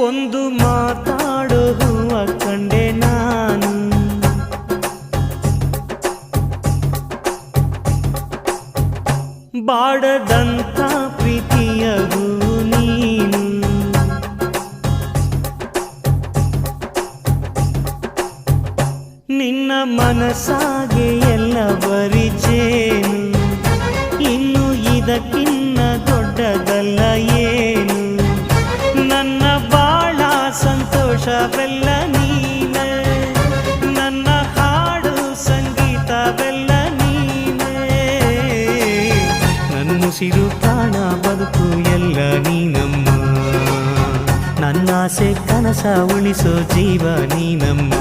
ಒಂದು ಮಾತಾಡೋ ಹೂವ ಕಂಡೆ ನಾನು, ಬಾಡದಂಥ ಪ್ರೀತಿಯ ಹೂ ನೀನು. ನಿನ್ನ ಮನಸ್ಸಾಗೆ ಎಲ್ಲ ಬರಿಜೇನು, ಇನ್ನು ಇದಕ್ಕಿನ್ನ ದೊಡ್ಡದಲ್ಲ ಏನು. ನನ್ನ ಬಾಳ ಸಂತೋಷವೆಲ್ಲ ನೀನೆ, ನನ್ನ ಹಾಡು ಸಂಗೀತವೆಲ್ಲ ನೀನೆ. ನನ್ನುಸಿರು ಪ್ರಾಣ ಬದುಕು ಎಲ್ಲ ನೀನಮ್ಮ, ನನ್ನಾಸೆ ಕನಸ ಉಳಿಸೋ ಜೀವ ನೀನಮ್ಮ.